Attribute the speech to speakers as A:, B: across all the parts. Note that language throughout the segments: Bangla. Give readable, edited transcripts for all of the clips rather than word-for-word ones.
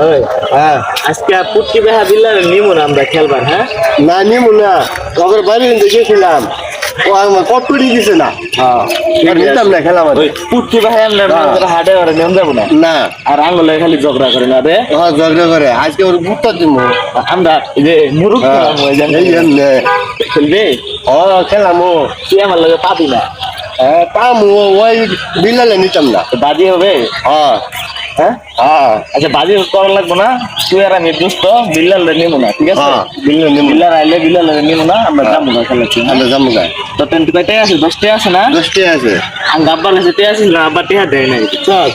A: ওই
B: হ্যাঁ
A: আজকে পুটকি বেহা বিল্লার নিমু না আমরা খেলবার, হ্যাঁ?
B: না নিমু না তখন বাড়ি দেখেছিলাম ও আমার কটকটি দিছে না
A: হ্যাঁ
B: নিতাম না খেলা
A: ওই পুটকি বেহা আমরা হাটে ওরা নিয়ম যাবো না।
B: না
A: আর আঙ্গুলে খালি ঝগড়া করে না রে।
B: হ্যাঁ ঝগড়া করে আজকে ওর বুটটা দিমু
A: আমরা এই যে মুরুখ খেলাম ওই জানি খেলবে।
B: ও খেলামু
A: তুই আমার লগে পাবি না।
B: পামু ওই বিল্লালে নিতাম না
A: বাজি হবে।
B: হ্যাঁ
A: হ্যাঁ
B: হ্যাঁ
A: আচ্ছা বাজি করা লাগবো না। তুই আর আমি দুষ্ট বিল্লাল নিমু না, ঠিক আছে?
B: হ্যাঁ বিল্লাল নিমু
A: বিল্লাল আইলে বিল্লাল নিমু না, আমরা যাবো না খেলাচ্ছি।
B: আমরা যাবো গা
A: তো টেন্ট কয়টাই আছে? 10টাই আছে না?
B: 10টি আছে
A: আঙ্গ আব্বার কাছে তে আসিস না, আব্বা টেহা দেয় নাই। চল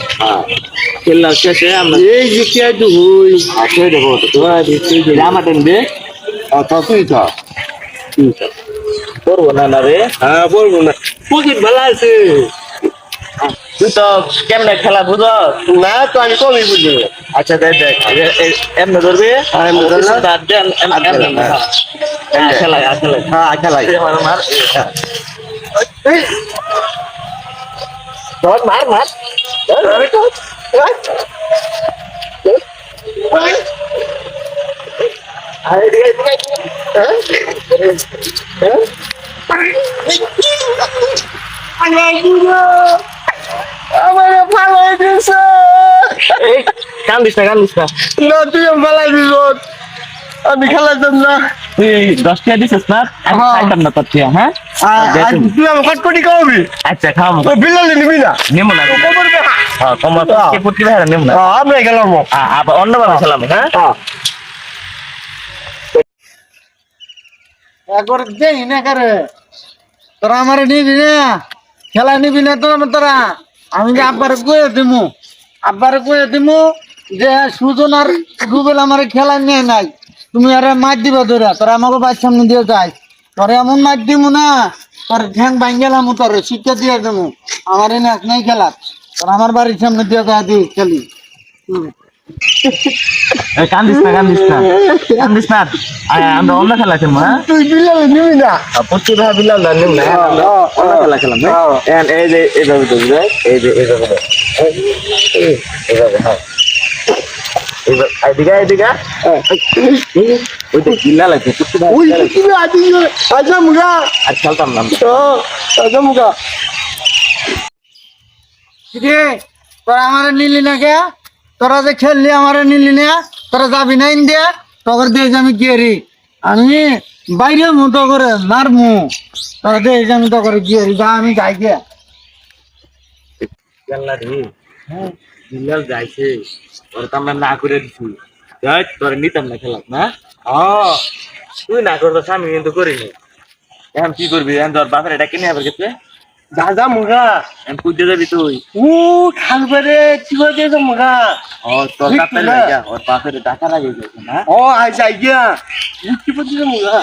A: খেললা শেষে আমরা
B: এই যে কি আইটু হই
A: খেয়ে দেবো। তো আমার টেন দে
B: তুই তো
A: করবো না না রে।
B: হ্যাঁ বলবো না
A: পুকিট ভালো আছে। তুই তো কেমনে খেলা বুঝ?
B: না তো আমি কমই বুঝি
A: আচ্ছা দেখ দেখ এমনি ধরবি।
B: এমনি ধরলাম।
A: খেলাই খেলাই
B: হ্যাঁ খেলাই
A: মার ধর মার মার কান্দিস না কান্দিস না।
B: না তুই পালাই দিস আমি খেলাতাম না
A: তুই 10 টাকা দিছিস না? আমি খাইতাম না তোর থেকে, হ্যাঁ?
B: তুই আমার কটকটি খাওয়াবি
A: আচ্ছা খাওয়াবো।
B: তুই বিল্লালে নিবি না
A: নেবো না। হ্যাঁ কমা পুটকি ভাই নেবো না।
B: আমরা গেলাম
A: আবার অন্যভাবে খেলাম, হ্যাঁ?
B: একবার দেই না করে তোরা আমার নিবি না খেলা নিবি না তোরা আমি যে আব্বারে কয়ে দিমু যে সুজন আর রুবেল আমার খেলা নিয়ে নাই তুমি আরে মার দিবা ধরে তোরা আমাকে বাড়ির সামনে দিয়ে যাই তোরে এমন মার দিমু না তোর ঠ্যাং ভাঙ গেলাম তোর শিক্ষা দিয়ে দেবো আমার এনে নাই খেলা তোরা আমার বাড়ির সামনে দিয়ে যা দিই খেলি
A: কান্দিস না কান্দিস না কান্দিস না। আমরা অন্য খেলা খেলবো, হ্যাঁ?
B: তুই বিল্লালে নিবি না
A: পুটকি ভাই বিল্লাল নেবো না, অন্য খেলা খেলাম। এই যে এইভাবে ধরবি, এই যে এইভাবে এইভাবে, হ্যাঁ এদিকে এদিকে ওই তো বিল্লাল আছে পুটকি ভাই
B: ওই কি আচ্ছা মুগা
A: আর খেলতাম না আমরা।
B: আচ্ছা মুগা রে তোরা আমার নিলি না কে তোরা যে খেললি আমার নিলি না তোরা যাবি না ইন্ডিয়া তখন দিয়ে আমি গিয়ে আমি বাইরে মতো করে মারমু তোরা দিয়ে আমি তো করে গিয়ে যা আমি যাই গিয়া
A: বিল্লাল রে, হ্যাঁ বিল্লাল যাইছে ওর তো আমরা না করে দিছি। দেখ তোর নিতাম না খেলা, না? তুই না করবো আমি কিন্তু করিনি। এখন কি করবি? এখন তোর বাপের এটা কিনে আবার গেছে
B: যা যা মুগা
A: এখন পুজো যাবি তুই।
B: ও খালবে রে কি করে যা মুগা
A: তোর
B: ঠিক
A: বাপের
B: না।
A: লাগা ওর বাপের টাকা লাগে গেছে না।
B: ও আই যাই গিয়া কি পড়ছে মুগা